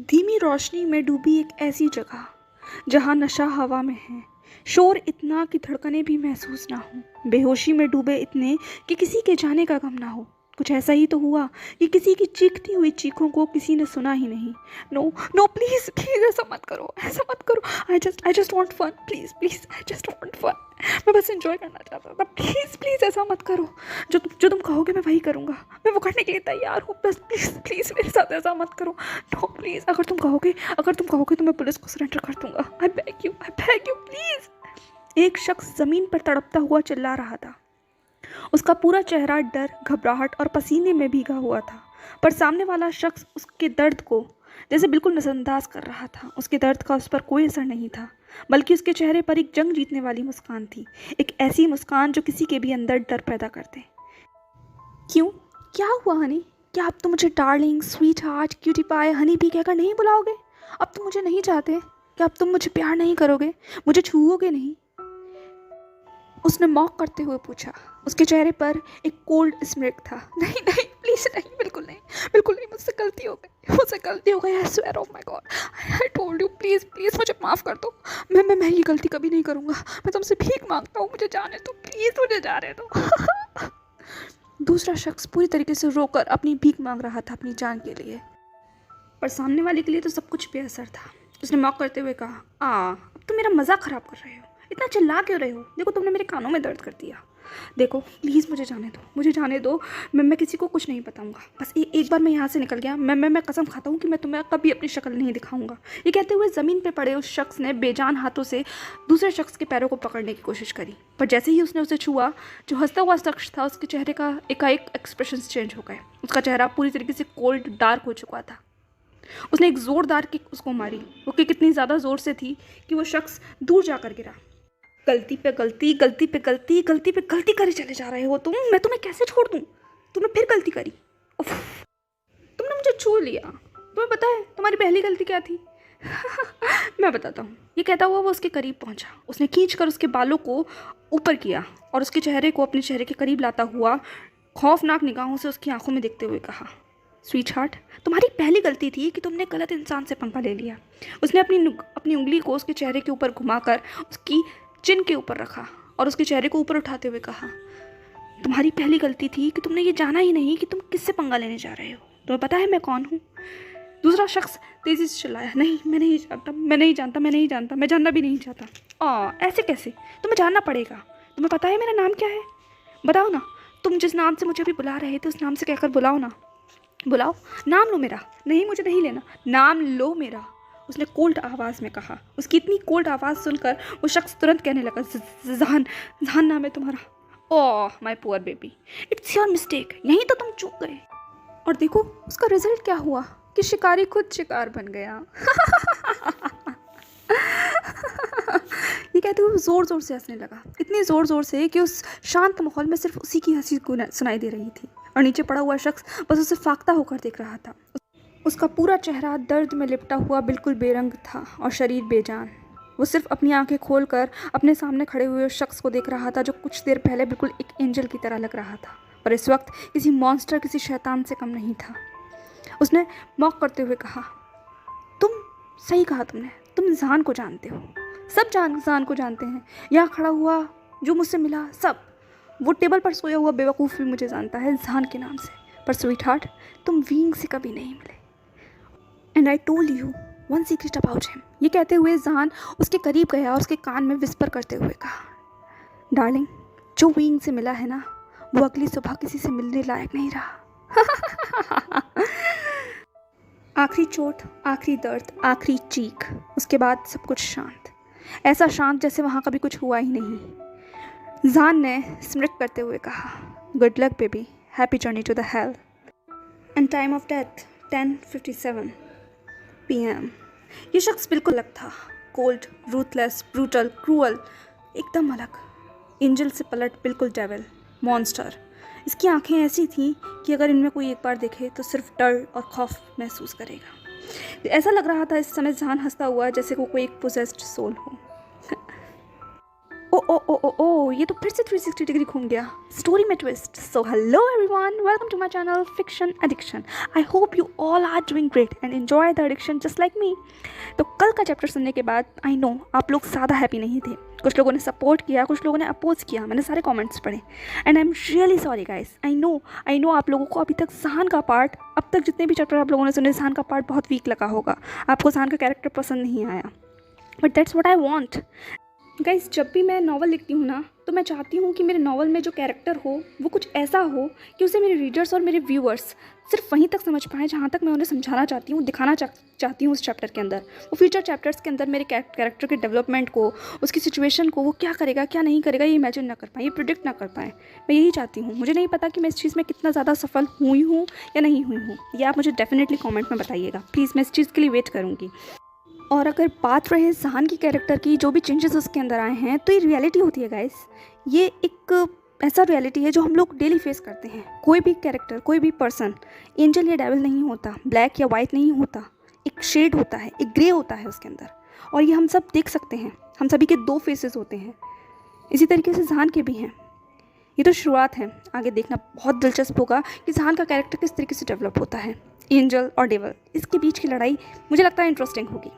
धीमी रोशनी में डूबी एक ऐसी जगह जहाँ नशा हवा में है, शोर इतना कि धड़कनें भी महसूस ना हो, बेहोशी में डूबे इतने कि किसी के जाने का गम ना हो। कुछ ऐसा ही तो हुआ कि किसी की चीखती हुई चीखों को किसी ने सुना ही नहीं। नो नो, प्लीज़ प्लीज़ ऐसा मत करो, ऐसा मत करो। I just want fun, please please, I just want fun. मैं बस एंजॉय करना चाहता था, प्लीज़ प्लीज़ ऐसा मत करो। जो तुम कहोगे मैं वही करूँगा, मैं वो करने के लिए तैयार हूँ। बस प्लीज़ प्लीज़ मेरे साथ ऐसा मत करो। नो प्लीज़, अगर तुम कहोगे तो मैं पुलिस को सरेंडर कर दूँगा। I beg you please. एक शख्स ज़मीन पर तड़पता हुआ चिल्ला रहा था। उसका पूरा चेहरा डर, घबराहट और पसीने में भीगा हुआ था, पर सामने वाला शख्स उसके दर्द को जैसे बिल्कुल नज़रअंदाज कर रहा था। उसके दर्द का उस पर कोई असर नहीं था, बल्कि उसके चेहरे पर एक जंग जीतने वाली मुस्कान थी, एक ऐसी मुस्कान जो किसी के भी अंदर डर पैदा कर दे। क्यों? क्या हुआ हनी? क्या अब तो मुझे darling, sweetheart, cutie pie, honey भी कहकर नहीं बुलाओगे? अब तुम मुझे नहीं चाहते? क्या अब तुम मुझे प्यार नहीं करोगे? मुझे छूओगे नहीं? उसने मॉक करते हुए पूछा। उसके चेहरे पर एक कोल्ड स्मिर्क था। नहीं नहीं, प्लीज़ नहीं, बिल्कुल नहीं, मुझसे गलती हो गई। I swear, oh my God, I told you, please please मुझे माफ़ कर दो। मैं ये गलती कभी नहीं करूँगा। मैं तुमसे भीख मांगता हूँ, मुझे जाने दो, प्लीज़ मुझे जाने दो। दूसरा शख्स पूरी तरीके से रोकर अपनी भीख मांग रहा था अपनी जान के लिए, पर सामने वाले के लिए तो सब कुछ बेअसर था। उसने मॉक करते हुए कहा, अब तुम मेरा मज़ाक ख़राब कर रहे हो, इतना चिल्ला क्यों रहे हो? देखो तुमने मेरे कानों में दर्द कर दिया। देखो प्लीज़ मुझे जाने दो। मैं किसी को कुछ नहीं बताऊंगा। बस एक बार मैं यहाँ से निकल गया, मैं कसम खाता हूँ कि मैं तुम्हें कभी अपनी शक्ल नहीं दिखाऊंगा। ये कहते हुए ज़मीन पे पड़े उस शख्स ने बेजान हाथों से दूसरे शख्स के पैरों को पकड़ने की कोशिश करी, पर जैसे ही उसने उसे छुआ, जो हंसता हुआ शख्स था उसके चेहरे का एकाएक एक्सप्रेशन चेंज हो गए। उसका चेहरा पूरी तरीके से कोल्ड डार्क हो चुका था। उसने एक ज़ोरदार किक उसको मारी। वो किक इतनी ज़्यादा ज़ोर से थी कि वो शख्स दूर जाकर गिरा। गलती पे गलती करे चले जा रहे हो तुम। मैं तुम्हें कैसे छोड़ दूँ? तुमने फिर गलती करी। उफ, तुमने मुझे छू लिया। तुम्हें पता है तुम्हारी पहली गलती क्या थी? मैं बताता हूँ। ये कहता हुआ वो उसके करीब पहुँचा। उसने खींचकर उसके बालों को ऊपर किया और उसके चेहरे को अपने चेहरे के करीब लाता हुआ खौफनाक निगाहों से उसकी आंखों में देखते हुए कहा, स्वीट हार्ट, तुम्हारी पहली गलती थी कि तुमने गलत इंसान से पंगा ले लिया। उसने अपनी उंगली को उसके चेहरे के ऊपर घुमाकर उसकी चिन के ऊपर रखा और उसके चेहरे को ऊपर उठाते हुए कहा, तुम्हारी पहली गलती थी कि तुमने ये जाना ही नहीं कि तुम किससे पंगा लेने जा रहे हो। तुम्हें पता है मैं कौन हूँ? दूसरा शख्स तेज़ी से चिल्लाया, नहीं मैं नहीं जानता, मैं जानना भी नहीं चाहता। ऐसे कैसे? तुम्हें जानना पड़ेगा। तुम्हें पता है मेरा नाम क्या है? बताओ ना। तुम जिस नाम से मुझे अभी बुला रहे थे उस नाम से कहकर बुलाओ ना। बुलाओ, नाम लो मेरा। नहीं, मुझे नहीं लेना, नाम लो मेरा, उसने कोल्ड आवाज़ में कहा। उसकी इतनी कोल्ड आवाज़ सुनकर वो शख्स तुरंत कहने लगा, जहान जहान नाम है तुम्हारा। Oh my poor baby, it's your mistake, यहीं तो तुम चूक गए। और देखो उसका रिजल्ट क्या हुआ कि शिकारी खुद शिकार बन गया। ये कहते हुए ज़ोर ज़ोर से हंसने लगा, इतनी ज़ोर से कि उस शांत माहौल में सिर्फ उसी की हंसी सुनाई दे रही थी, और नीचे पड़ा हुआ शख्स बस उसे फाकता होकर देख रहा था। उसका पूरा चेहरा दर्द में लिपटा हुआ बिल्कुल बेरंग था और शरीर बेजान। वो सिर्फ अपनी आंखें खोलकर अपने सामने खड़े हुए उस शख्स को देख रहा था जो कुछ देर पहले बिल्कुल एक एंजल की तरह लग रहा था, पर इस वक्त किसी मॉन्स्टर, किसी शैतान से कम नहीं था। उसने मॉक करते हुए कहा, तुम सही कहा तुमने, तुम जहान को जानते हो, सब जहान को जानते हैं। यहाँ खड़ा हुआ जो मुझसे मिला सब, वो टेबल पर सोया हुआ बेवकूफ़ भी मुझे जानता है जहान के नाम से, पर स्वीट हार्ट तुम वींग से कभी नहीं मिले। And I told you one secret about him. ये कहते हुए जहान उसके करीब गया और उसके कान में विस्पर करते हुए कहा, डार्लिंग, जो वींग से मिला है ना, वो अगली सुबह किसी से मिलने लायक नहीं रहा। आखिरी चोट, आखिरी दर्द, आखिरी चीख, उसके बाद सब कुछ शांत, ऐसा शांत जैसे वहाँ कभी कुछ हुआ ही नहीं। जहान ने स्मृत करते हुए कहा, good luck baby, happy journey to the hell. And time of death 10:57 PM। ये शख्स बिल्कुल अलग था, कोल्ड, रूथलेस, ब्रूटल, क्रूअल, एकदम अलग, एंजल से पलट बिल्कुल डेविल, मॉन्स्टर। इसकी आंखें ऐसी थीं कि अगर इनमें कोई एक बार देखे तो सिर्फ डर और खौफ महसूस करेगा। ऐसा लग रहा था इस समय जहान हंसता हुआ जैसे वो कोई एक पोजेस्ड सोल हो। ओ ओ ओ ओ, ये तो फिर से 360 डिग्री घूम गया स्टोरी में twist. So hello everyone, welcome to my channel fiction addiction. I hope you all are doing great and enjoy the addiction just like me. तो कल का चैप्टर सुनने के बाद आई नो आप लोग ज़्यादा हैप्पी नहीं थे। कुछ लोगों ने सपोर्ट किया, कुछ लोगों ने अपोज किया। मैंने सारे कमेंट्स पढ़े and I am really sorry guys. I know आप लोगों को अभी तक जहान का पार्ट, अब तक जितने भी चैप्टर आप लोगों ने सुने, जहान का पार्ट बहुत वीक लगा होगा। आपको जहान का कैरेक्टर पसंद नहीं आया, but that's what I want guys. जब भी मैं नावल लिखती हूँ ना, तो मैं चाहती हूँ कि मेरे नावल में जो कैरेक्टर हो वो कुछ ऐसा हो कि उसे मेरे रीडर्स और मेरे व्यूअर्स सिर्फ वहीं तक समझ पाएँ जहाँ तक मैं उन्हें समझाना चाहती हूँ, दिखाना चाहती हूँ उस चैप्टर के अंदर। वो फ्यूचर चैप्टर्स के अंदर मेरे कैरेक्टर के डेवलपमेंट को, उसकी सिचुएशन को, वो क्या करेगा क्या नहीं करेगा, ये इमेजिन ना कर पाएँ, ये प्रिडिक्ट ना कर पाएँ। मैं यही चाहती हूँ। मुझे नहीं पता कि मैं इस चीज़ में कितना ज़्यादा सफल हुई हूँ या नहीं हुई हूँ, ये आप मुझे डेफिनेटली कॉमेंट में बताइएगा प्लीज़। मैं इस चीज़ के लिए वेट करूँगी। और अगर बात रहे जहान की कैरेक्टर की, जो भी चेंजेस उसके अंदर आए हैं, तो ये रियलिटी होती है गाइस। ये एक ऐसा रियलिटी है जो हम लोग डेली फेस करते हैं। कोई भी कैरेक्टर, कोई भी पर्सन एंजल या डेविल नहीं होता, ब्लैक या वाइट नहीं होता। एक शेड होता है, एक ग्रे होता है उसके अंदर, और ये हम सब देख सकते हैं। हम सभी के दो फेसेस होते हैं, इसी तरीके से जहान के भी हैं। ये तो शुरुआत है, आगे देखना बहुत दिलचस्प होगा कि जहान का कैरेक्टर किस तरीके से डेवलप होता है। एंजल और डेविल, इसके बीच की लड़ाई मुझे लगता है इंटरेस्टिंग होगी।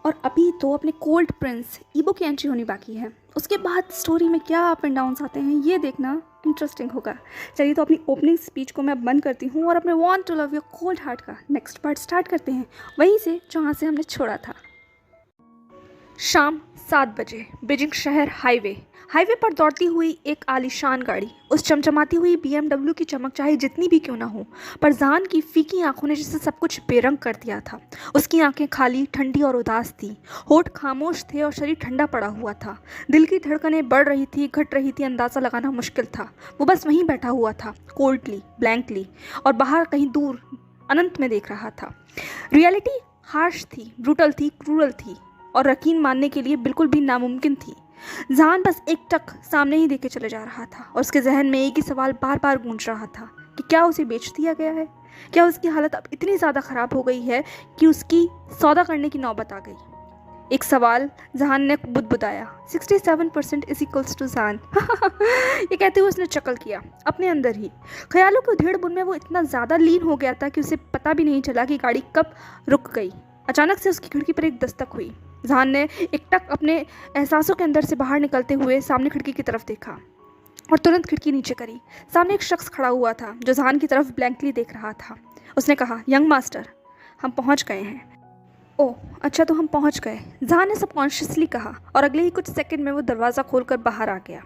और अभी तो अपने कोल्ड प्रिंस ईबो की एंट्री होनी बाकी है। उसके बाद स्टोरी में क्या अप एंड डाउन्स आते हैं, ये देखना इंटरेस्टिंग होगा। चलिए, तो अपनी ओपनिंग स्पीच को मैं बंद करती हूँ और अपने want to love your cold heart का नेक्स्ट पार्ट स्टार्ट करते हैं, वहीं से जहाँ से हमने छोड़ा था। शाम 7 बजे बीजिंग शहर हाईवे पर दौड़ती हुई एक आलीशान गाड़ी। उस चमचमाती हुई BMW की चमक चाहे जितनी भी क्यों ना हो, पर जहान की फीकी आंखों ने जिसे सब कुछ बेरंग कर दिया था। उसकी आंखें खाली, ठंडी और उदास थी, होठ खामोश थे और शरीर ठंडा पड़ा हुआ था। दिल की धड़कनें बढ़ रही थी, घट रही थी, अंदाज़ा लगाना मुश्किल था। वो बस वहीं बैठा हुआ था, कोल्डली, ब्लैंकली, और बाहर कहीं दूर अनंत में देख रहा था। रियलिटी हार्श थी, ब्रूटल थी, क्रूरल थी, और यकीन मानने के लिए बिल्कुल भी नामुमकिन थी। जहान बस एक टक सामने ही देखे चले जा रहा था, और उसके जहन में एक ही सवाल बार बार गूंज रहा था कि क्या उसे बेच दिया गया है? क्या उसकी हालत अब इतनी ज़्यादा ख़राब हो गई है कि उसकी सौदा करने की नौबत आ गई? एक सवाल जहान ने बुदबुदाया। 67% इज इक्वल्स टू जहान। ये कहते हुए उसने चकल किया अपने अंदर ही। ख्यालों के उधेड़-बुन में वो इतना ज़्यादा लीन हो गया था कि उसे पता भी नहीं चला कि गाड़ी कब रुक गई। अचानक से उसकी खिड़की पर एक दस्तक हुई। जहान ने एकटक अपने एहसासों के अंदर से बाहर निकलते हुए सामने खिड़की की तरफ देखा और तुरंत खिड़की नीचे करी। सामने एक शख्स खड़ा हुआ था जो जहान की तरफ ब्लैंकली देख रहा था। उसने कहा, यंग मास्टर, हम पहुंच गए हैं। ओह अच्छा, तो हम पहुंच गए, जहान ने सबकॉन्शियसली कहा, और अगले ही कुछ सेकंड में वो दरवाज़ा खोलकर बाहर आ गया।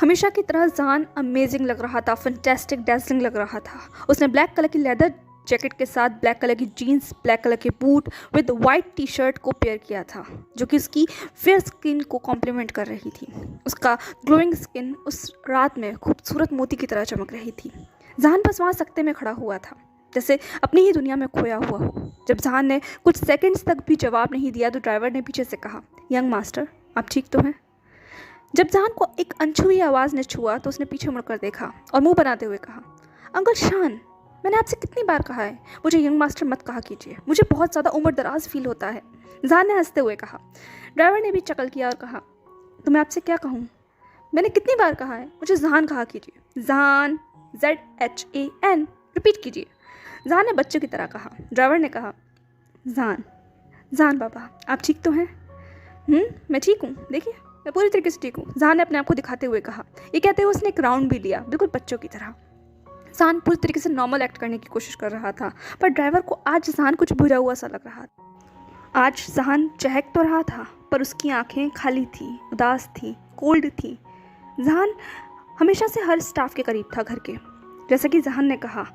हमेशा की तरह जहान अमेजिंग लग रहा था, फैंटास्टिक, डैज़लिंग लग रहा था। उसने ब्लैक कलर की लेदर जैकेट के साथ ब्लैक कलर की जीन्स, ब्लैक कलर के बूट विद वाइट टी-शर्ट को पेयर किया था, जो कि उसकी फेयर स्किन को कॉम्प्लीमेंट कर रही थी। उसका ग्लोइंग स्किन उस रात में खूबसूरत मोती की तरह चमक रही थी। जहान बस वहाँ सकते में खड़ा हुआ था, जैसे अपनी ही दुनिया में खोया हुआ हो। जब जहान ने कुछ सेकंड्स तक भी जवाब नहीं दिया तो ड्राइवर ने पीछे से कहा, यंग मास्टर, आप ठीक तो हैं? जब जहान को एक अनछुई आवाज़ ने छुआ तो उसने पीछे मुड़कर देखा और मुंह बनाते हुए कहा, अंकल शान, मैंने आपसे कितनी बार कहा है मुझे यंग मास्टर मत कहा कीजिए, मुझे बहुत ज़्यादा उम्र दराज फील होता है। जहान ने हंसते हुए कहा। ड्राइवर ने भी चकल किया और कहा, तो मैं आपसे क्या कहूँ? मैंने कितनी बार कहा है मुझे जहान कहा कीजिए, जहान, ZHAN, रिपीट कीजिए। जहान ने बच्चों की तरह कहा। ड्राइवर ने कहा, जहान बाबा, आप ठीक तो हैं? मैं ठीक हूँ, देखिए मैं पूरी तरीके से ठीक हूँ, जहान ने अपने आप को दिखाते हुए कहा। ये कहते हुए उसने एक राउंड भी लिया, बिल्कुल बच्चों की तरह। जहान पूरी तरीके से नॉर्मल एक्ट करने की कोशिश कर रहा था, पर ड्राइवर को आज जहान कुछ बुरा हुआ सा लग रहा था। आज जहान चहक तो रहा था, पर उसकी आंखें खाली थी, उदास थी, कोल्ड थी। जहान हमेशा से हर स्टाफ के करीब था घर के। जैसा कि जहान ने कहा,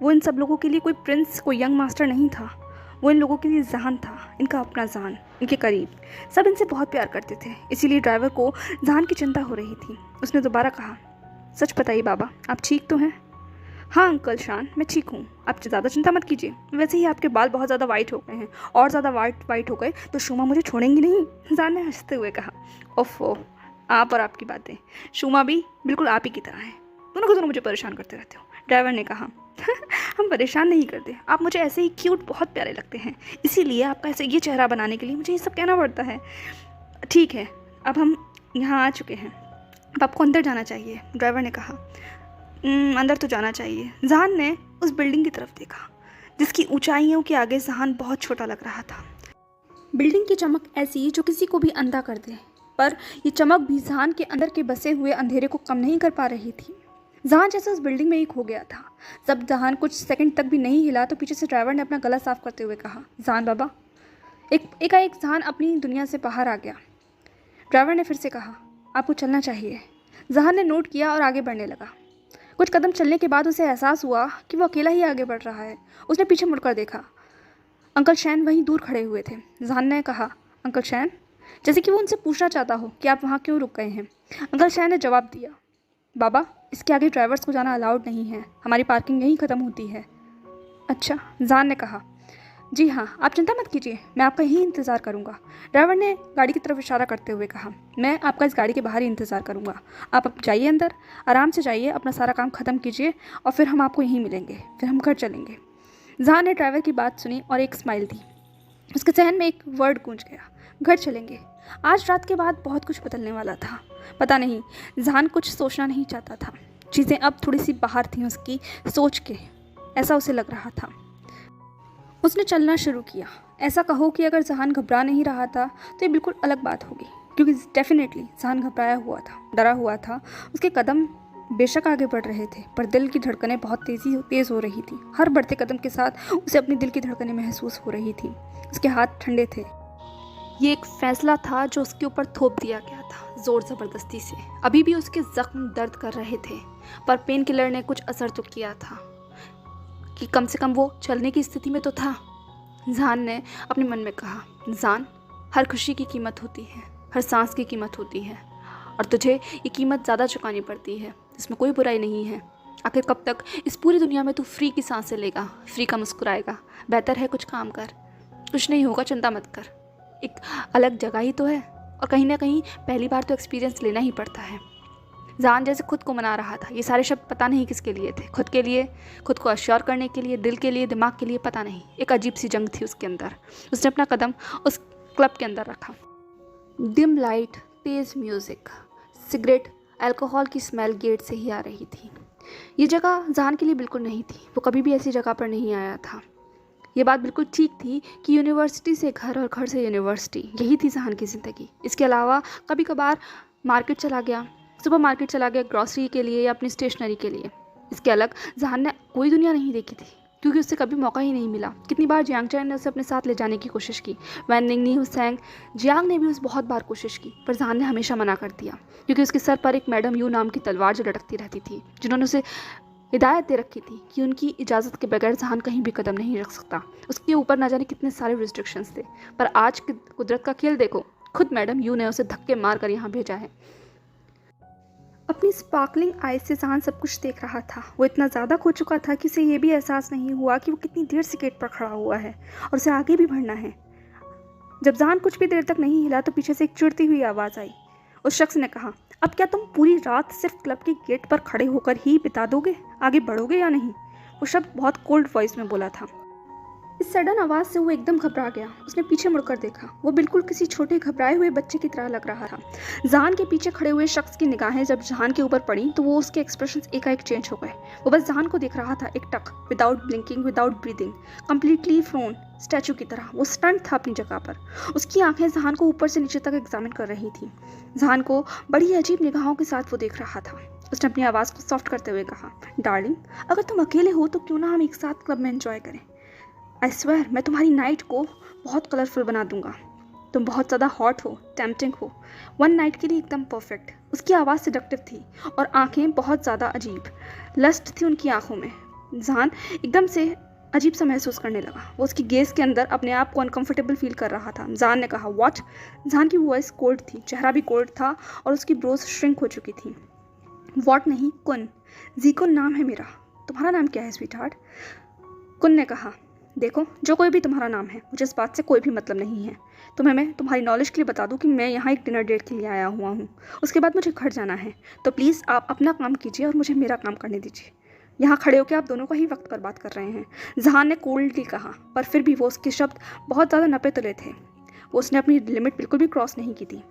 वो इन सब लोगों के लिए कोई प्रिंस, कोई यंग मास्टर नहीं था। वो इन लोगों के लिए जहान था, इनका अपना जहान, इनके करीब। सब इनसे बहुत प्यार करते थे, इसीलिए ड्राइवर को जहान की चिंता हो रही थी। उसने दोबारा कहा, सच बताइए बाबा, आप ठीक तो हैं? हाँ अंकल शान, मैं ठीक हूँ, आप ज़्यादा चिंता मत कीजिए। वैसे ही आपके बाल बहुत ज़्यादा वाइट हो गए हैं, और ज़्यादा वाइट हो गए तो शुमा मुझे छोड़ेंगी नहीं, जहान ने हंसते हुए कहा। ओफो, आप और आपकी बातें, शुमा भी बिल्कुल आप ही की तरह है, दोनों को दोनों मुझे परेशान करते रहते हो। ड्राइवर ने कहा, हम परेशान नहीं करते, आप मुझे ऐसे ही क्यूट बहुत प्यारे लगते हैं, इसीलिए आपका ऐसे ये चेहरा बनाने के लिए मुझे ये सब कहना पड़ता है। ठीक है, अब हम यहाँ आ चुके हैं, अब आपको अंदर जाना चाहिए, ड्राइवर ने कहा। अंदर तो जाना चाहिए। जहान ने उस बिल्डिंग की तरफ देखा जिसकी ऊंचाइयों के आगे जहान बहुत छोटा लग रहा था। बिल्डिंग की चमक ऐसी जो किसी को भी अंधा कर दे, पर यह चमक भी जहान के अंदर के बसे हुए अंधेरे को कम नहीं कर पा रही थी। जहान जैसे उस बिल्डिंग में ही खो गया था। जब जहान कुछ सेकंड तक भी नहीं हिला तो पीछे से ड्राइवर ने अपना गला साफ करते हुए कहा, जहान बाबा। एकाएक जहान अपनी दुनिया से बाहर आ गया। ड्राइवर ने फिर से कहा, आपको चलना चाहिए। जहान ने नोट किया और आगे बढ़ने लगा। कुछ कदम चलने के बाद उसे एहसास हुआ कि वो अकेला ही आगे बढ़ रहा है। उसने पीछे मुड़कर देखा। अंकल शैन वहीं दूर खड़े हुए थे। जहान ने कहा, अंकल शैन, जैसे कि वो उनसे पूछना चाहता हो कि आप वहाँ क्यों रुक गए हैं। अंकल शैन ने जवाब दिया, बाबा, इसके आगे ड्राइवर्स को जाना अलाउड नहीं है, हमारी पार्किंग यहीं ख़त्म होती है। अच्छा, जहान ने कहा, जी हाँ, आप चिंता मत कीजिए, मैं आपका यहीं इंतज़ार करूँगा। ड्राइवर ने गाड़ी की तरफ इशारा करते हुए कहा, मैं आपका इस गाड़ी के बाहर ही इंतज़ार करूँगा। आप अब जाइए अंदर, आराम से जाइए, अपना सारा काम ख़त्म कीजिए और फिर हम आपको यहीं मिलेंगे, फिर हम घर चलेंगे। जहान ने ड्राइवर की बात सुनी और एक स्माइल दी। उसके जहन में एक वर्ड गूंज गया, घर चलेंगे। आज रात के बाद बहुत कुछ बदलने वाला था। पता नहीं, जहान कुछ सोचना नहीं चाहता था। चीज़ें अब थोड़ी सी बाहर थीं उसकी सोच के, ऐसा उसे लग रहा था। उसने चलना शुरू किया। ऐसा कहो कि अगर जहान घबरा नहीं रहा था तो ये बिल्कुल अलग बात होगी, क्योंकि डेफिनेटली जहान घबराया हुआ था, डरा हुआ था। उसके कदम बेशक आगे बढ़ रहे थे, पर दिल की धड़कनें बहुत तेज़ हो रही थी। हर बढ़ते कदम के साथ उसे अपनी दिल की धड़कनें महसूस हो रही थी। उसके हाथ ठंडे थे। ये एक फैसला था जो उसके ऊपर थोप दिया गया था, ज़ोर ज़बरदस्ती से। अभी भी उसके ज़ख्म दर्द कर रहे थे, पर पेन किलर ने कुछ असर तो किया था कि कम से कम वो चलने की स्थिति में तो था। जहान ने अपने मन में कहा, जान, हर खुशी की कीमत होती है, हर सांस की कीमत होती है, और तुझे ये कीमत ज़्यादा चुकानी पड़ती है। इसमें कोई बुराई नहीं है। आखिर कब तक इस पूरी दुनिया में तू फ्री की सांसें लेगा, फ्री का मुस्कुराएगा। बेहतर है कुछ काम कर। कुछ नहीं होगा, चिंता मत कर। एक अलग जगह ही तो है, और कहीं ना कहीं पहली बार तो एक्सपीरियंस लेना ही पड़ता है। जान जैसे खुद को मना रहा था। ये सारे शब्द पता नहीं किसके लिए थे, खुद के लिए, खुद को अश्योर करने के लिए, दिल के लिए, दिमाग के लिए, पता नहीं। एक अजीब सी जंग थी उसके अंदर। उसने अपना कदम उस क्लब के अंदर रखा। डिम लाइट, तेज़ म्यूज़िक, सिगरेट, अल्कोहल की स्मेल गेट से ही आ रही थी। ये जगह जान के लिए बिल्कुल नहीं थी। वो कभी भी ऐसी जगह पर नहीं आया था। ये बात बिल्कुल ठीक थी कि यूनिवर्सिटी से घर और घर से यूनिवर्सिटी, यही थी जहान की ज़िंदगी। इसके अलावा कभी कभार मार्केट चला गया, सुपर मार्केट चला गया ग्रॉसरी के लिए या अपनी स्टेशनरी के लिए। इसके अलग जहान ने कोई दुनिया नहीं देखी थी, क्योंकि उससे कभी मौका ही नहीं मिला। कितनी बार जियांग चैन ने उसे अपने साथ ले जाने की कोशिश की, वैन निंगनी, हुसैंग, जियांग ने भी उसे बहुत बार कोशिश की, पर जहान ने हमेशा मना कर दिया, क्योंकि उसके सर पर एक मैडम यू नाम की तलवार जो लटकती रहती थी, जिन्होंने उसे हिदायत दे रखी थी कि उनकी इजाज़त के बगैर जहान कहीं भी कदम नहीं रख सकता। उसके ऊपर ना जाने कितने सारे रिस्ट्रिक्शंस थे, पर आज कुदरत का खेल देखो, खुद मैडम यू ने उसे धक्के मार कर यहाँ भेजा है। अपनी स्पार्कलिंग आइज से जहान सब कुछ देख रहा था। वो इतना ज़्यादा खो चुका था कि उसे ये भी एहसास नहीं हुआ कि वो कितनी देर से गेट पर खड़ा हुआ है और उसे आगे भी बढ़ना है। जब जहान कुछ भी देर तक नहीं हिला तो पीछे से एक चिढ़ती हुई आवाज़ आई। उस शख्स ने कहा, अब क्या तुम पूरी रात सिर्फ क्लब के गेट पर खड़े होकर ही बिता दोगे, आगे बढ़ोगे या नहीं? वो शब्द बहुत कोल्ड वॉइस में बोला था। इस सडन आवाज़ से वो एकदम घबरा गया। उसने पीछे मुड़कर देखा। वो बिल्कुल किसी छोटे घबराए हुए बच्चे की तरह लग रहा था। जहान के पीछे खड़े हुए शख्स की निगाहें जब जहान के ऊपर पड़ी तो वो उसके एक्सप्रेशंस एकाएक चेंज हो गए। वो बस जहान को देख रहा था, एक टक, without blinking, without breathing, completely prone, statue की तरह। वो स्टंट था अपनी जगह पर। उसकी आंखें जहान को ऊपर से नीचे तक एग्जामिन कर रही थी। जहान को बड़ी अजीब निगाहों के साथ वो देख रहा था। उसने अपनी आवाज़ को सॉफ्ट करते हुए कहा, डार्लिंग, अगर तुम अकेले हो तो क्यों ना हम एक साथ क्लब में एंजॉय करें। आई स्वेयर, मैं तुम्हारी नाइट को बहुत कलरफुल बना दूंगा। तुम बहुत ज़्यादा हॉट हो, टेम्पटिंग हो, वन नाइट के लिए एकदम परफेक्ट। उसकी आवाज़ सेडक्टिव थी और आंखें बहुत ज़्यादा अजीब, लस्ट थी उनकी आंखों में। जहान एकदम से अजीब सा महसूस करने लगा। वो उसकी गेज़ के अंदर अपने आप को अनकंफर्टेबल फील कर रहा था। जहान ने कहा, व्हाट? जहान की वॉइस कोल्ड थी, चेहरा भी कोल्ड था और उसकी ब्रोज श्रिंक हो चुकी थी। व्हाट नहीं, कुन। जीकुन नाम है मेरा। तुम्हारा नाम क्या है स्वीट हार्ट? कुन ने कहा, देखो, जो कोई भी तुम्हारा नाम है, मुझे इस बात से कोई भी मतलब नहीं है। तुम्हें मैं तुम्हारी नॉलेज के लिए बता दूं कि मैं यहाँ एक डिनर डेट के लिए आया हुआ हूँ। उसके बाद मुझे घर जाना है, तो प्लीज़ आप अपना काम कीजिए और मुझे मेरा काम करने दीजिए। यहाँ खड़े होकर आप दोनों का ही वक्त बर्बाद कर रहे हैं। जहान ने कोल्डली कहा, पर फिर भी वो उसके शब्द बहुत ज़्यादा नपे तुले थे। वो उसने अपनी लिमिट बिल्कुल भी क्रॉस नहीं की थी।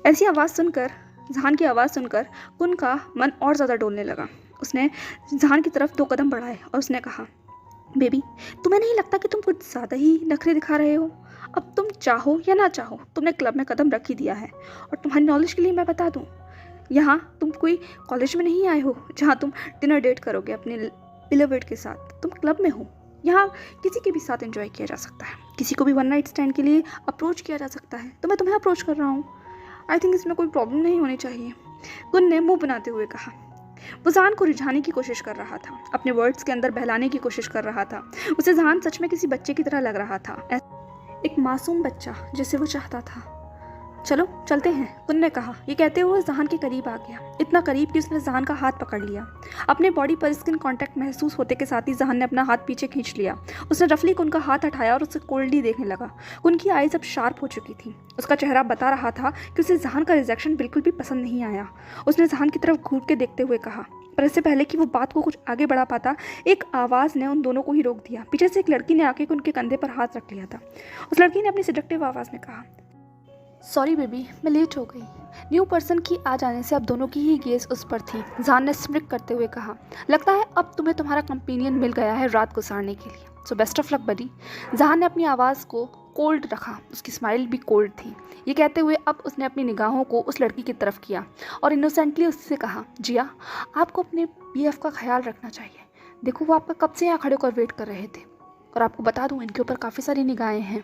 ऐसी आवाज़ सुनकर, जहान की आवाज़ सुनकर कुन का मन और ज़्यादा डोलने लगा। उसने जहान की तरफ 2 कदम बढ़ाए और उसने कहा, बेबी, तुम्हें नहीं लगता कि तुम कुछ ज़्यादा ही नखरे दिखा रहे हो? अब तुम चाहो या ना चाहो, तुमने क्लब में कदम रख ही दिया है। और तुम्हारी नॉलेज के लिए मैं बता दूँ, यहाँ तुम कोई कॉलेज में नहीं आए हो जहाँ तुम डिनर डेट करोगे अपने बिलोवेड के साथ। तुम क्लब में हो। यहाँ किसी के भी साथ एंजॉय किया जा सकता है, किसी को भी वन नाइट स्टैंड के लिए अप्रोच किया जा सकता है। तो मैं तुम्हें अप्रोच कर रहा हूँ। आई थिंक इसमें कोई प्रॉब्लम नहीं होनी चाहिए, गुन ने मुंह बनाते हुए कहा। वो जहान को रिझाने की कोशिश कर रहा था, अपने वर्ड्स के अंदर बहलाने की कोशिश कर रहा था। उसे जहान सच में किसी बच्चे की तरह लग रहा था, एक मासूम बच्चा जिसे वो चाहता था। चलो चलते हैं, कुन ने कहा। ये कहते हुए जहान के करीब आ गया, इतना करीब कि उसने जहान का हाथ पकड़ लिया। अपने बॉडी पर स्किन कांटेक्ट महसूस होते के साथ ही जहान ने अपना हाथ पीछे खींच लिया। उसने रफली कुन का हाथ हटाया और उसे कोल्डली देखने लगा। कुन की आईज अब शार्प हो चुकी थी। उसका चेहरा बता रहा था कि उसे जहान का रिजेक्शन बिल्कुल भी पसंद नहीं आया। उसने जहान की तरफ घूर के देखते हुए कहा, पर इससे पहले कि वो बात को कुछ आगे बढ़ा पाता, एक आवाज़ ने उन दोनों को ही रोक दिया। पीछे से एक लड़की ने आके उनके कंधे पर हाथ रख लिया था। उस लड़की ने अपनी सेडक्टिव आवाज़ में कहा, सॉरी बेबी, मैं लेट हो गई। न्यू पर्सन की आ जाने से अब दोनों की ही गेज उस पर थी। जहान ने स्मिक करते हुए कहा, लगता है अब तुम्हें तुम्हारा कंपेनियन मिल गया है रात गुजारने के लिए, सो बेस्ट ऑफ लक बडी। जहान ने अपनी आवाज़ को कोल्ड रखा, उसकी स्माइल भी कोल्ड थी। ये कहते हुए अब उसने अपनी निगाहों को उस लड़की की तरफ किया और इनोसेंटली उससे कहा, जिया, आपको अपने BF का ख्याल रखना चाहिए। देखो वो आपका कब से यहाँ खड़े होकर वेट कर रहे थे, और आपको बता दूँ इनके ऊपर काफ़ी सारी निगाहें हैं।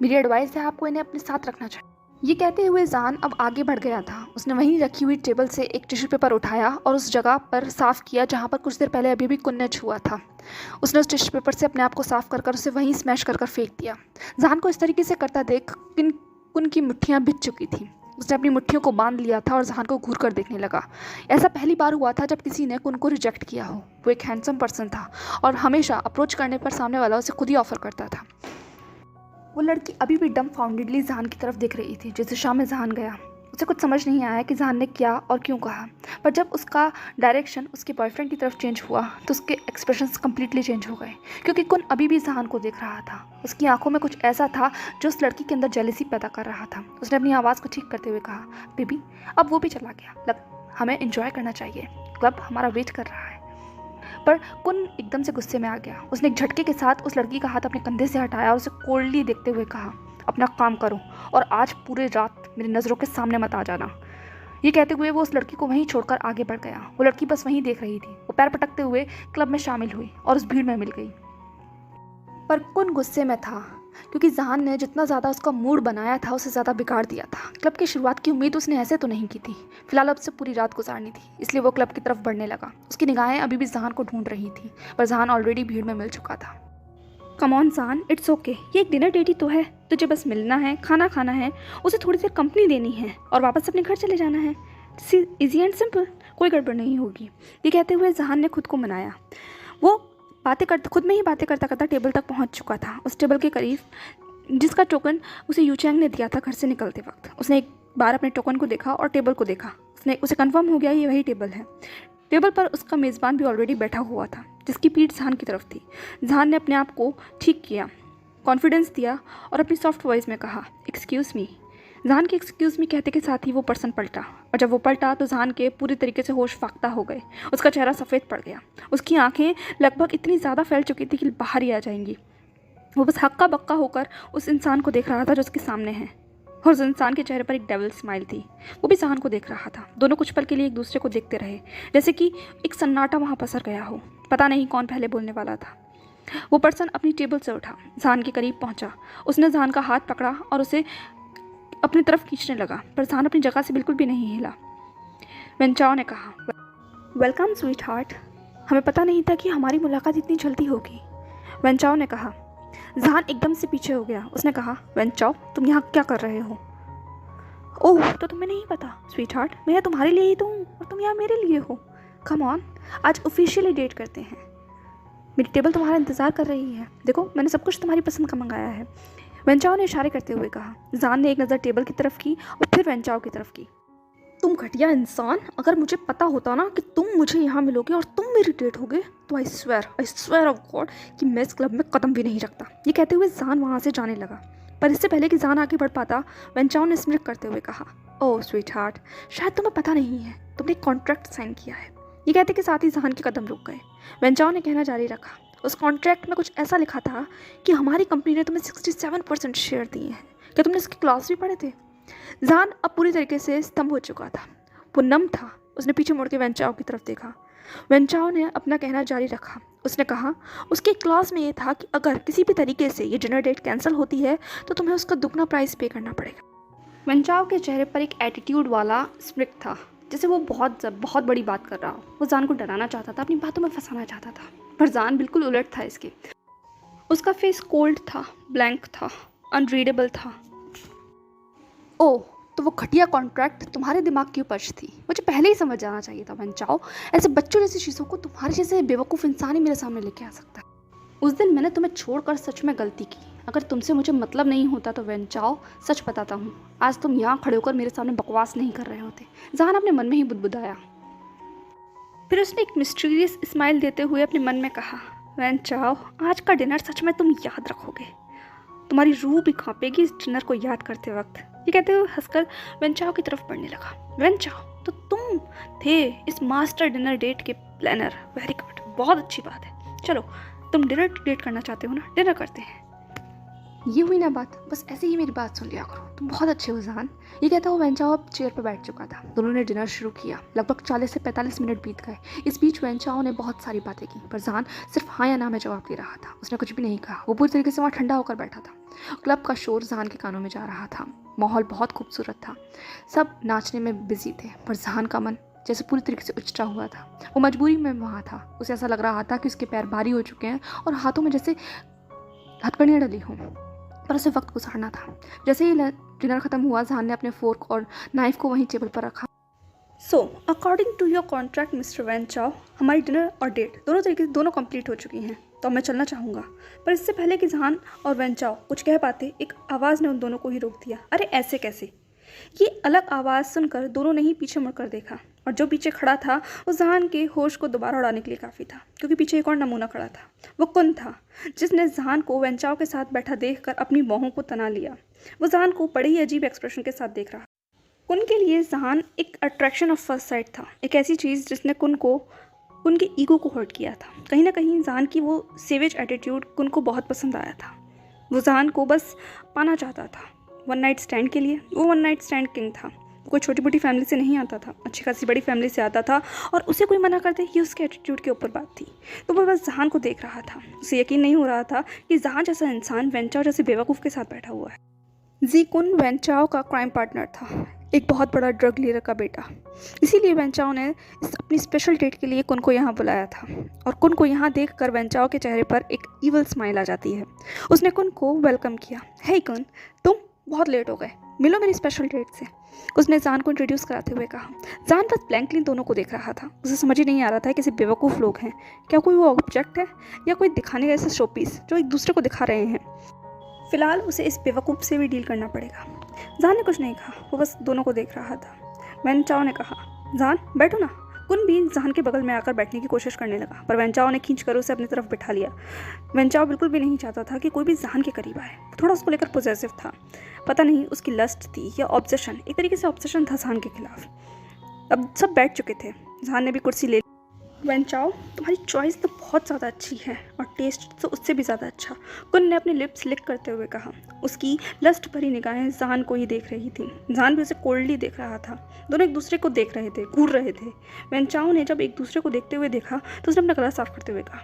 मेरी एडवाइस है आपको इन्हें अपने साथ रखना चाहिए। ये कहते हुए जहान अब आगे बढ़ गया था। उसने वहीं रखी हुई टेबल से एक टिश्यू पेपर उठाया और उस जगह पर साफ़ किया जहाँ पर कुछ देर पहले अभी भी कुन ने छुआ था। उसने उस टिश्यू पेपर से अपने आप को साफ़ कर उसे वहीं स्मैश कर फेंक दिया। जहान को इस तरीके से करता देख कुन की मुट्ठियाँ भिज चुकी थी। उसने अपनी मुट्ठियों को बांध लिया था और जहान को घूर कर देखने लगा। ऐसा पहली बार हुआ था जब किसी ने कुन को रिजेक्ट किया हो। वो एक हैंडसम पर्सन था और हमेशा अप्रोच करने पर सामने वाला उसे खुद ही ऑफर करता था। वो लड़की अभी भी डम फाउंडेडली जहान की तरफ देख रही थी। जैसे शाम में जहान गया, उसे कुछ समझ नहीं आया कि जहान ने क्या और क्यों कहा, पर जब उसका डायरेक्शन उसके बॉयफ्रेंड की तरफ चेंज हुआ तो उसके एक्सप्रेशंस कम्प्लीटली चेंज हो गए, क्योंकि कुन अभी भी जहान को देख रहा था। उसकी आंखों में कुछ ऐसा था जो उस लड़की के अंदर जेलसी पैदा कर रहा था। उसने अपनी आवाज़ को ठीक करते हुए कहा, बेबी, अब वो भी चला गया, हमें इंजॉय करना चाहिए, क्लब हमारा वेट कर रहा है। पर कुन एकदम से गुस्से में आ गया। उसने एक झटके के साथ उस लड़की का हाथ अपने कंधे से हटाया और उसे कोल्डली देखते हुए कहा, अपना काम करो और आज पूरे रात मेरी नज़रों के सामने मत आ जाना। ये कहते हुए वो उस लड़की को वहीं छोड़कर आगे बढ़ गया। वो लड़की बस वहीं देख रही थी। वो पैर पटकते हुए क्लब में शामिल हुई और उस भीड़ में मिल गई। पर कुन गुस्से में था क्योंकि जहान ने जितना ज़्यादा उसका मूड बनाया था उससे ज़्यादा बिगाड़ दिया था। क्लब की शुरुआत की उम्मीद उसने ऐसे तो नहीं की थी। फिलहाल अब से पूरी रात गुजारनी थी, इसलिए वो क्लब की तरफ बढ़ने लगा। उसकी निगाहें अभी भी जहान को ढूंढ रही थी, पर जहान ऑलरेडी भीड़ में मिल चुका था। कम ऑन जहान, इट्स ओके, ये एक डिनर डेट ही तो है। तुझे बस मिलना है, खाना खाना है, उसे थोड़ी देर कंपनी देनी है और वापस अपने घर चले जाना है। इजी एंड सिंपल, कोई गड़बड़ नहीं होगी। ये कहते हुए जहान ने खुद को मनाया। वो खुद में ही बातें करता करता टेबल तक पहुंच चुका था, उस टेबल के करीब जिसका टोकन उसे यूचैंग ने दिया था घर से निकलते वक्त। उसने एक बार अपने टोकन को देखा और टेबल को देखा। उसे कंफर्म हो गया ये वही टेबल है। टेबल पर उसका मेज़बान भी ऑलरेडी बैठा हुआ था, जिसकी पीठ जहान की तरफ थी। जहान ने अपने आप को ठीक किया, कॉन्फिडेंस दिया और अपनी सॉफ्ट वॉइस में कहा, एक्सक्यूज़ मी। जहान के एक्सक्यूज़ मी कहते के साथ ही वो पर्सन पलटा, और जब वो पलटा तो जहान के पूरी तरीके से होश फाख्ता हो गए। उसका चेहरा सफ़ेद पड़ गया, उसकी आंखें लगभग इतनी ज़्यादा फैल चुकी थी कि बाहर ही आ जाएंगी। वो बस हक्का बक्का होकर उस इंसान को देख रहा था जो उसके सामने है, और उस इंसान के चेहरे पर एक डेविल स्माइल थी। वो भी जहान को देख रहा था। दोनों कुछ पल के लिए एक दूसरे को देखते रहे, जैसे कि एक सन्नाटा वहाँ पसर गया हो। पता नहीं कौन पहले बोलने वाला था। वो पर्सन अपनी टेबल से उठा, जहान के करीब पहुँचा। उसने जहान का हाथ पकड़ा और उसे अपनी तरफ खींचने लगा, पर जहान अपनी जगह से बिल्कुल भी नहीं हिला। वेंचाओ ने कहा, वेलकम स्वीट हार्ट, हमें पता नहीं था कि हमारी मुलाकात इतनी जल्दी होगी। वेंचाओ ने कहा। जहान एकदम से पीछे हो गया। उसने कहा, वेंचाओ, तुम यहाँ क्या कर रहे हो? ओह, तो तुम्हें नहीं पता स्वीट हार्ट, मैं यहाँ तुम्हारे लिए ही तो हूँ और तुम यहाँ मेरे लिए हो। कम ऑन, आज ऑफिशियली डेट करते हैं। मेरी टेबल तुम्हारा इंतज़ार कर रही है। देखो, मैंने सब कुछ तुम्हारी पसंद का मंगाया है। वेंचाओ ने इशारे करते हुए कहा। जहान ने एक नज़र टेबल की तरफ की और फिर वेंचाओ की तरफ की। तुम घटिया इंसान, अगर मुझे पता होता ना कि तुम मुझे यहाँ मिलोगे और तुम मेरी डेट होगे तो आई स्वेयर ऑफ गॉड कि मैं इस क्लब में कदम भी नहीं रखता। ये कहते हुए जहान वहाँ से जाने लगा, पर इससे पहले कि जहान आगे बढ़ पाता, वेंचाओ ने स्मिक करते हुए कहा, ओह स्वीट हार्ट, शायद तुम्हें पता नहीं है, तुमने एक कॉन्ट्रैक्ट साइन किया है। ये कहते के साथ ही जहान के कदम रुक गए। वेंचाओ ने कहना जारी रखा, उस कॉन्ट्रैक्ट में कुछ ऐसा लिखा था कि हमारी कंपनी ने तुम्हें 67% शेयर दिए हैं। क्या तुमने इसके क्लॉज भी पढ़े थे? जहान अब पूरी तरीके से स्तंभ हो चुका था, वो नम था। उसने पीछे मुड़ के वेंचाओ की तरफ देखा। वेंचाओ ने अपना कहना जारी रखा। उसने कहा, उसके क्लॉज में ये था कि अगर किसी भी तरीके से ये डिनर डेट कैंसिल होती है तो तुम्हें उसका दुगना प्राइस पे करना पड़ेगा। वेंचाओ के चेहरे पर एक एटीट्यूड वाला स्मित था, जैसे वो बहुत बड़ी बात कर रहा हो। वो जान को डराना चाहता था, अपनी बातों में फंसाना चाहता था, पर जान बिल्कुल उलट था इसके। उसका फेस कोल्ड था, ब्लैंक था, अनरीडेबल था। ओह, तो वो घटिया कॉन्ट्रैक्ट तुम्हारे दिमाग की उपज थी। मुझे पहले ही समझ जाना चाहिए था वेंचाओ, ऐसे बच्चों जैसी चीज़ों को तुम्हारे जैसे बेवकूफ़ इंसान ही मेरे सामने लेके आ सकता है। उस दिन मैंने तुम्हें छोड़कर सच में गलती की। अगर तुमसे मुझे मतलब नहीं होता तो वेंचाओ, सच बताता हूँ, आज तुम यहाँ खड़े होकर मेरे सामने बकवास नहीं कर रहे होते। जहान अपने मन में ही बुदबुदाया। फिर उसने एक मिस्टीरियस स्माइल देते हुए अपने मन में कहा, वेंचाओ, आज का डिनर सच में तुम याद रखोगे। तुम्हारी रूह भी कांपेगी इस डिनर को याद करते वक्त। ये कहते हुए हंसकर वेंचाओ की तरफ बढ़ने लगा। वेंचाओ, तो तुम थे इस मास्टर डिनर डेट के प्लानर। वेरी गुड, बहुत अच्छी बात है। चलो, तुम डिनर डेट करना चाहते हो ना, डिनर करते हैं। ये हुई ना बात, बस ऐसे ही मेरी बात सुन लिया करो, तुम बहुत अच्छे हो जहान। ये कहता हुआ वेंचाओ अब चेयर पर बैठ चुका था। दोनों ने डिनर शुरू किया। लगभग 40 से 45 मिनट बीत गए। इस बीच वेंचाओ ने बहुत सारी बातें की, पर जहान सिर्फ हाँ या ना में जवाब दे रहा था। उसने कुछ भी नहीं कहा। वो पूरी तरीके से वहाँ ठंडा होकर बैठा था। क्लब का शोर जहान के कानों में जा रहा था। माहौल बहुत खूबसूरत था, सब नाचने में बिजी थे, पर जहान का मन जैसे पूरी तरीके से उचटा हुआ था। वो मजबूरी में वहाँ था। उसे ऐसा लग रहा था कि उसके पैर भारी हो चुके हैं और हाथों में जैसे हथकड़ियाँ डली हों, पर उसे वक्त गुजारना था। जैसे ही डिनर खत्म हुआ, जहान ने अपने फोर्क और नाइफ को वहीं टेबल पर रखा। So according to your contract mister वेंचाओ, हमारी डिनर और डेट दोनों कंप्लीट हो चुकी हैं, तो मैं चलना चाहूँगा। पर इससे पहले कि जहान और वेंचाओ कुछ कह पाते, एक आवाज़ ने उन दोनों को ही रोक दिया। अरे ऐसे कैसे? ये अलग आवाज़ सुनकर दोनों ने ही पीछे मुड़कर देखा, और जो पीछे खड़ा था वो जहान के होश को दोबारा उड़ाने के लिए काफ़ी था, क्योंकि पीछे एक और नमूना खड़ा था। वो कुन था, जिसने जहान को वेंचाओ के साथ बैठा देखकर अपनी बाहों को तना लिया। वो जहान को बड़े ही अजीब एक्सप्रेशन के साथ देख रहा। कुन के लिए जहान एक अट्रैक्शन ऑफ फर्स्ट साइट था, एक ऐसी चीज़ जिसने कुन के ईगो को हर्ट किया था। कहीं ना कहीं जहान की वो सेवेज एटीट्यूड कुन को बहुत पसंद आया था। वो जहान को बस पाना चाहता था वन नाइट स्टैंड के लिए। वो वन नाइट स्टैंड किंग था। वो कोई छोटी मोटी फैमिली से नहीं आता था, अच्छी खासी बड़ी फैमिली से आता था, और उसे कोई मना कर दे ये उसके एटीट्यूड के ऊपर बात थी। तो वो बस जहान को देख रहा था। उसे यकीन नहीं हो रहा था कि जहान जैसा इंसान वेंचाओ जैसे बेवकूफ़ के साथ बैठा हुआ है। जी कुन वेंचाओ का क्राइम पार्टनर था, एक बहुत बड़ा ड्रग डीलर का बेटा। इसीलिए वेंचाओ ने अपनी स्पेशल डेट के लिए कुन को यहाँ बुलाया था, और कुन को यहाँ देखकर वेंचाओ के चेहरे पर एक ईवल स्माइल आ जाती है। उसने कुन को वेलकम किया। हे कुन, तुम बहुत लेट हो गए, मिलो मेरी स्पेशल डेट से, उसने जान को इंट्रोड्यूस कराते हुए कहा। जान बस ब्लैंकली दोनों को देख रहा था। उसे समझ ही नहीं आ रहा था कि कैसे बेवकूफ़ लोग हैं। क्या कोई वो ऑब्जेक्ट है या कोई दिखाने का ऐसा शोपीस जो एक दूसरे को दिखा रहे हैं। फिलहाल उसे इस बेवकूफ़ से भी डील करना पड़ेगा। जान ने कुछ नहीं कहा, वो बस दोनों को देख रहा था। वेंचाओ ने कहा, जान बैठो ना। कुन भी जान के बगल में आकर बैठने की कोशिश करने लगा, पर वेंचाओ ने खींच कर उसे अपनी तरफ बिठा लिया। वेंचाओ बिल्कुल भी नहीं चाहता था कि कोई भी जान के करीब आए। थोड़ा उसको लेकर पॉजेसिव था। पता नहीं उसकी लस्ट थी या ऑब्सेशन, एक तरीके से ऑब्सेशन था जान के खिलाफ। अब सब बैठ चुके थे। जान ने भी कुर्सी ले ली। वेंचाओ, तुम्हारी चॉइस तो बहुत ज़्यादा अच्छी है, और टेस्ट तो उससे भी ज़्यादा अच्छा, कुन ने अपने लिप्स लिक करते हुए कहा। उसकी लस्ट भरी निगाहें जान को ही देख रही थी। जान भी उसे कोल्डली देख रहा था। दोनों एक दूसरे को देख रहे थे, घूर रहे थे। वेंचाओ ने जब एक दूसरे को देखते हुए देखा तो उसने अपना गला साफ करते हुए कहा,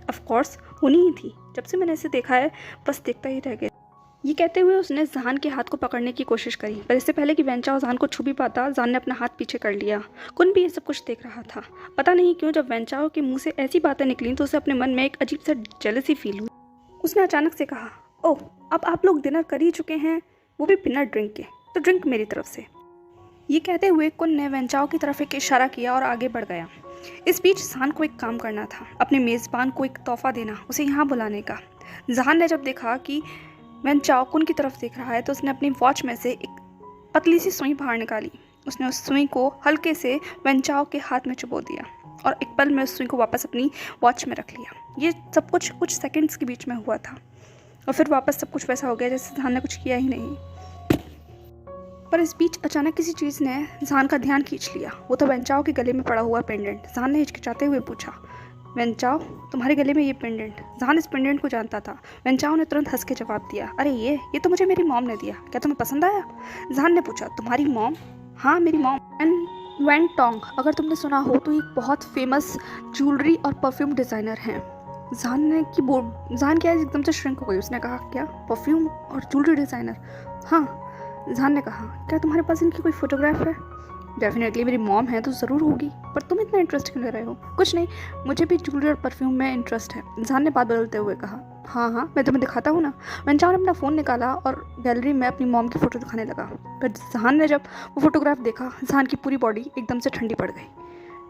ऑफकोर्स होनी ही थी। जब से मैंने इसे देखा है बस देखता ही रह गया। ये कहते हुए उसने जान के हाथ को पकड़ने की कोशिश करी, पर इससे पहले कि वेंचाओ जान को छू भी पाता, जान ने अपना हाथ पीछे कर लिया। कुन भी ये सब कुछ देख रहा था। पता नहीं क्यों जब वेंचाओ के मुंह से ऐसी बातें निकली तो उसे अपने मन में एक अजीब सा जेलसी फील हुई। उसने अचानक से कहा, ओह, अब आप लोग डिनर कर ही चुके हैं, वो भी बिना ड्रिंक के, तो ड्रिंक मेरी तरफ से। ये कहते हुए कुन ने वेंचाओ की तरफ एक इशारा किया और आगे बढ़ गया। इस बीच जान को एक काम करना था, अपने मेज़बान को एक तोहफा देना, उसे यहाँ बुलाने का। जान ने जब देखा कि वेंचाओ कुन की तरफ देख रहा है तो उसने अपनी वॉच में से एक पतली सी सुई बाहर निकाली। उसने उस सुई को हल्के से वेंचाओ के हाथ में चुबो दिया, और एक पल में उस सुई को वापस अपनी वॉच में रख लिया। ये सब कुछ सेकंड्स के बीच में हुआ था, और फिर वापस सब कुछ वैसा हो गया जैसे जान ने कुछ किया ही नहीं। पर इस बीच अचानक किसी चीज़ ने जहान का ध्यान खींच लिया। वो तो वेंचाओ के गले में पड़ा हुआ पेंडेंट। जहान ने हिचकिचाते हुए पूछा, वेंचाओ तुम्हारे गले में ये पेंडेंट? जहान इस पेंडेंट को जानता था। वेंचाओ ने तुरंत हंस के जवाब दिया, अरे ये तो मुझे मेरी मॉम ने दिया, क्या तुम्हें पसंद आया? जहान ने पूछा, तुम्हारी मॉम? हाँ मेरी मॉम। वैन टोंग, अगर तुमने सुना हो तो एक बहुत फेमस ज्वेलरी और परफ्यूम डिज़ाइनर हैं। जहान क्या एकदम से श्रिंक हो गई। उसने कहा, क्या परफ्यूम और ज्वेलरी डिज़ाइनर? हाँ। जहान ने कहा, क्या तुम्हारे पास इनकी कोई फोटोग्राफ है? डेफिनेटली मेरी मॉम है तो ज़रूर होगी, पर तुम इतना इंटरेस्ट क्यों ले रहे हो? कुछ नहीं, मुझे भी ज्वेलरी और परफ्यूम में इंटरेस्ट है। जहान ने बात बदलते हुए कहा, हाँ मैं तुम्हें दिखाता हूँ ना। वेंचाओ ने अपना फ़ोन निकाला और गैलरी में अपनी मॉम की फ़ोटो दिखाने लगा। पर जहान ने जब वो फोटोग्राफ देखा, जहान की पूरी बॉडी एकदम से ठंडी पड़ गई।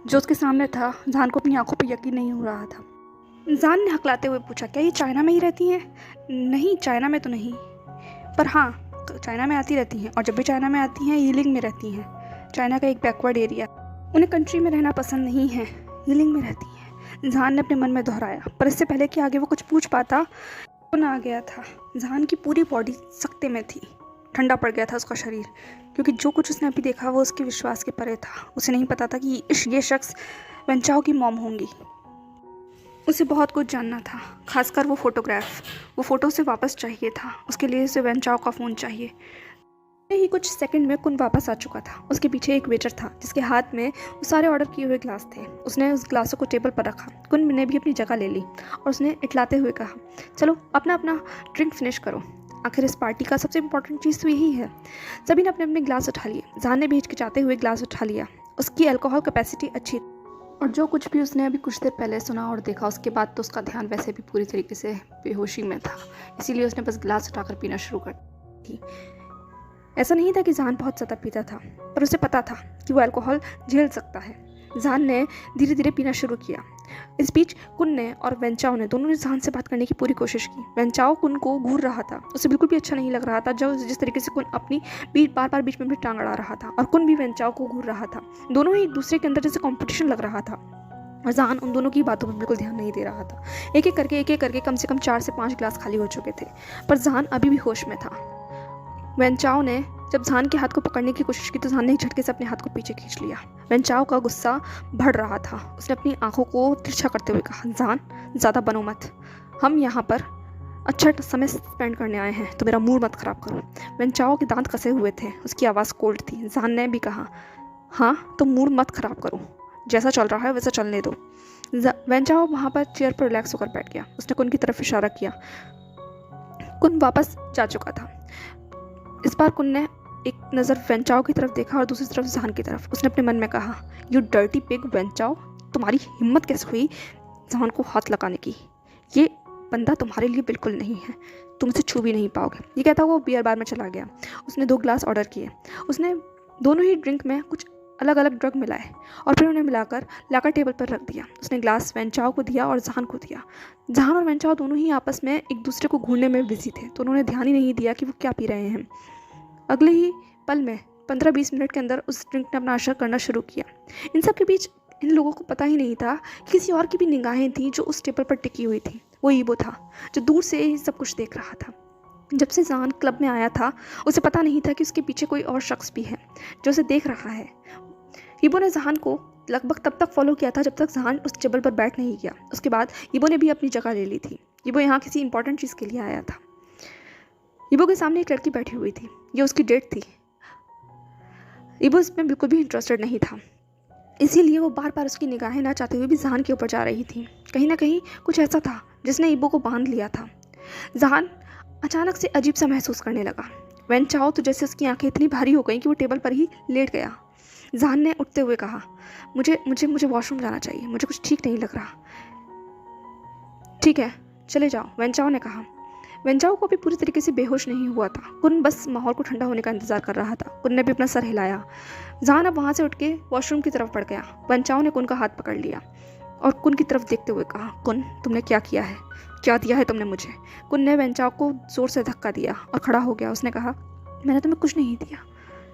जो उसके सामने था, जहान को अपनी आंखों पर यकीन नहीं हो रहा था। जहान ने हकलाते हुए पूछा, क्या ये चाइना में ही रहती हैं? नहीं, चाइना में तो नहीं, पर हाँ चाइना में आती रहती हैं, और जब भी चाइना में आती हैं यीलिंग में रहती हैं। चाइना का एक बैकवर्ड एरिया, उन्हें कंट्री में रहना पसंद नहीं है, यीलिंग में रहती हैं। जहान ने अपने मन में दोहराया, पर इससे पहले कि आगे वो कुछ पूछ पाता, कौन आ गया था। जहान की पूरी बॉडी सख्ते में थी, ठंडा पड़ गया था उसका शरीर, क्योंकि जो कुछ उसने अभी देखा वो उसके विश्वास के परे था। उसे नहीं पता था कि ये शख्स वेंचाओ की मॉम होंगी। उसे बहुत कुछ जानना था, खासकर वो फोटोग्राफ। वो फ़ोटो उसे वापस चाहिए था। उसके लिए उसे वेंचाओ का फ़ोन चाहिए। ही कुछ सेकंड में कुन वापस आ चुका था। उसके पीछे एक वेटर था जिसके हाथ में वो सारे ऑर्डर किए हुए ग्लास थे। उसने उस ग्लासों को टेबल पर रखा। कुन ने भी अपनी जगह ले ली और उसने इटलाते हुए कहा, चलो अपना अपना ड्रिंक फिनिश करो। आखिर इस पार्टी का सबसे इम्पोर्टेंट चीज़ तो यही है। सभी ने अपने अपने ग्लास उठा लिए। जहान ने भी हिचकिचाते हुए ग्लास उठा लिया। उसकी अल्कोहल कैपेसिटी अच्छी, और जो कुछ भी उसने अभी कुछ देर पहले सुना और देखा, उसके बाद तो उसका ध्यान वैसे भी पूरी तरीके से बेहोशी में था। इसीलिए उसने बस गिलास उठाकर पीना शुरू कर दी। ऐसा नहीं था कि जहान बहुत ज़्यादा पीता था, पर उसे पता था कि वो अल्कोहल झेल सकता है। जहान ने धीरे धीरे पीना शुरू किया। इस बीच कुन ने और वेंचाओ ने दोनों ने जहान से बात करने की पूरी कोशिश की। वेंचाओ कुन को घूर रहा था। उसे बिल्कुल भी अच्छा नहीं लग रहा था जिस तरीके से कुन अपनी बार बार बीच में भी टांग अड़ा रहा था, और कुन भी वेंचाओ को घूर रहा था। दोनों ही एक दूसरे के अंदर जैसे कॉम्पिटिशन लग रहा था, और जहान उन दोनों की बातों पर बिल्कुल ध्यान नहीं दे रहा था। एक एक करके कम से कम 4 से 5 ग्लास खाली हो चुके थे, पर जहान अभी भी होश में था। वेंचाओ ने जब जहान के हाथ को पकड़ने की कोशिश की तो जहान ने एक झटके से अपने हाथ को पीछे खींच लिया। वेंचाओ का गुस्सा बढ़ रहा था। उसने अपनी आंखों को तिरछा करते हुए कहा, जहान ज़्यादा बनो मत, हम यहाँ पर अच्छा समय स्पेंड करने आए हैं, तो मेरा मूड मत ख़राब करो। वेंचाओ के दांत कसे हुए थे, उसकी आवाज़ कोल्ड थी। जहान ने भी कहा, हाँ तो मूड मत ख़राब करो, जैसा चल रहा है वैसा चलने दो। वेंचाओ वहाँ पर चेयर पर रिलैक्स होकर बैठ गया। उसने कुन की तरफ इशारा किया। कुन वापस जा चुका था। इस बार कुन ने एक नज़र वेंचाओ की तरफ देखा और दूसरी तरफ जहान की तरफ। उसने अपने मन में कहा, यू डर्टी पिग वेंचाओ, तुम्हारी हिम्मत कैसे हुई जहान को हाथ लगाने की? ये बंदा तुम्हारे लिए बिल्कुल नहीं है, तुम इसे छू भी नहीं पाओगे। ये कहता हुआ वो बियर बार में चला गया। उसने 2 ग्लास ऑर्डर किए। उसने दोनों ही ड्रिंक में कुछ अलग अलग ड्रग मिलाए और फिर उन्हें मिलाकर लाकर टेबल पर रख दिया। उसने ग्लास वेंचाओ को दिया और जहान को दिया। जहान और वेंचाओ दोनों ही आपस में एक दूसरे को घूरने में बिजी थे, तो उन्होंने ध्यान ही नहीं दिया कि वो क्या पी रहे हैं। अगले ही पल में 15-20 मिनट के अंदर उस ड्रिंक ने अपना असर करना शुरू किया। इन सब के बीच इन लोगों को पता ही नहीं था कि किसी और की भी निगाहें थी जो उस टेबल पर टिकी हुई थी। वो ईबो था जो दूर से ही सब कुछ देख रहा था। जब से जहान क्लब में आया था उसे पता नहीं था कि उसके पीछे कोई और शख्स भी है जो उसे देख रहा है। ईबो ने जहान को लगभग तब तक फॉलो किया था जब तक जहान उस टेबल पर बैठ नहीं गया। उसके बाद ईबो ने भी अपनी जगह ले ली थी। ईबो यहाँ किसी इंपॉर्टेंट चीज़ के लिए आया था। ईबो के सामने एक लड़की बैठी हुई थी। ये उसकी डेट थी। ईबो इसमें बिल्कुल भी इंटरेस्टेड नहीं था, इसीलिए वो बार बार उसकी निगाहें ना चाहते हुए भी जहान के ऊपर जा रही थी। कहीं ना कहीं कुछ ऐसा था जिसने ईबो को बांध लिया था। जहान अचानक से अजीब सा महसूस करने लगा। वेंचाओ तो जैसे उसकी आंखें इतनी भारी हो गई कि वो टेबल पर ही लेट गया। जहान ने उठते हुए कहा, मुझे मुझे मुझे वॉशरूम जाना चाहिए, मुझे कुछ ठीक नहीं लग रहा। ठीक है चले जाओ, वेंचाओ ने कहा। वेंचाओ को भी पूरी तरीके से बेहोश नहीं हुआ था। कुन बस माहौल को ठंडा होने का इंतजार कर रहा था। कुन ने भी अपना सर हिलाया। जहान अब वहाँ से उठ के वॉशरूम की तरफ बढ़ गया। वेंचाओ ने कुन का हाथ पकड़ लिया और कुन की तरफ देखते हुए कहा, कुन तुमने क्या किया है, क्या दिया है तुमने मुझे? कुन ने वेंचाओ को जोर से धक्का दिया और खड़ा हो गया। उसने कहा, मैंने तुम्हें कुछ नहीं दिया,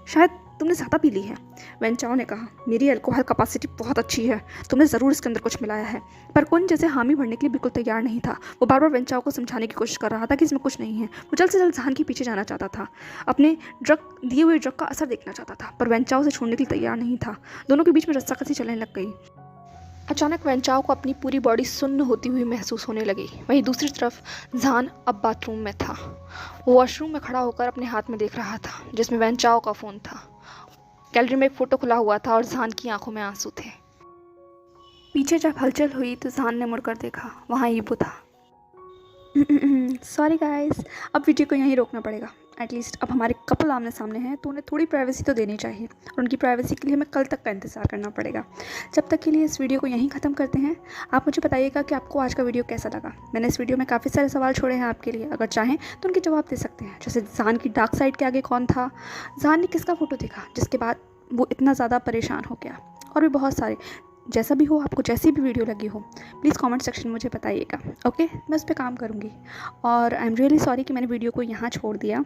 शायद तुमने ज़्यादा पी ली है। वैन चाओ ने कहा, मेरी अल्कोहल कैपेसिटी बहुत अच्छी है, तुमने ज़रूर इसके अंदर कुछ मिलाया है। पर कुन जैसे हामी भरने के लिए बिल्कुल तैयार नहीं था। वो बार बार वैन चाओ को समझाने की कोशिश कर रहा था कि इसमें कुछ नहीं है। वो जल्द से जल्द जहान के पीछे जाना चाहता था, अपने दिए हुए ड्रग का असर देखना चाहता था, पर वैन चाओ से छोड़ने के लिए तैयार नहीं था। दोनों के बीच में रस्साकसी चलने लग गई। अचानक वैन चाओ को अपनी पूरी बॉडी सुन्न होती हुई महसूस होने लगी। वहीं दूसरी तरफ जहान अब बाथरूम में था। वो वॉशरूम में खड़ा होकर अपने हाथ में देख रहा था जिसमें वैन चाओ का फ़ोन था। गैलरी में एक फ़ोटो खुला हुआ था और जहान की आंखों में आंसू थे। पीछे जब हलचल हुई तो जहान ने मुड़कर देखा, वहाँ ईबू था। सॉरी गाइस, अब वीडियो को यहीं रोकना पड़ेगा। एटलीस्ट अब हमारे कपल आमने सामने हैं तो उन्हें थोड़ी प्राइवेसी तो देनी चाहिए, और उनकी प्राइवेसी के लिए हमें कल तक का इंतज़ार करना पड़ेगा। जब तक के लिए इस वीडियो को यहीं ख़त्म करते हैं। आप मुझे बताइएगा कि आपको आज का वीडियो कैसा लगा। मैंने इस वीडियो में काफ़ी सारे सवाल छोड़े हैं आपके लिए, अगर चाहें तो उनके जवाब दे सकते हैं। जैसे जहान की डार्क साइड के आगे कौन था, जहान ने किसका फ़ोटो देखा जिसके बाद वो इतना ज़्यादा परेशान हो गया, और भी बहुत सारे। जैसा भी हो, आपको जैसी भी वीडियो लगी हो प्लीज़ कमेंट सेक्शन में मुझे बताइएगा। ओके, मैं उस पर काम करूँगी। और आई एम रियली सॉरी कि मैंने वीडियो को यहाँ छोड़ दिया,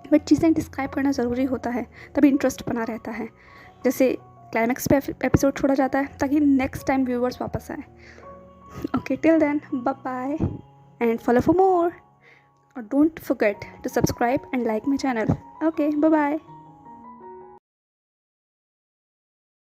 बट चीज़ें डिस्क्राइब करना ज़रूरी होता है, तभी इंटरेस्ट बना रहता है। जैसे क्लाइमैक्स पे एपिसोड छोड़ा जाता है ताकि नेक्स्ट टाइम व्यूवर्स वापस आए। Okay, till then bye bye and follow for more, और don't forget to subscribe and like my channel. Okay, bye bye.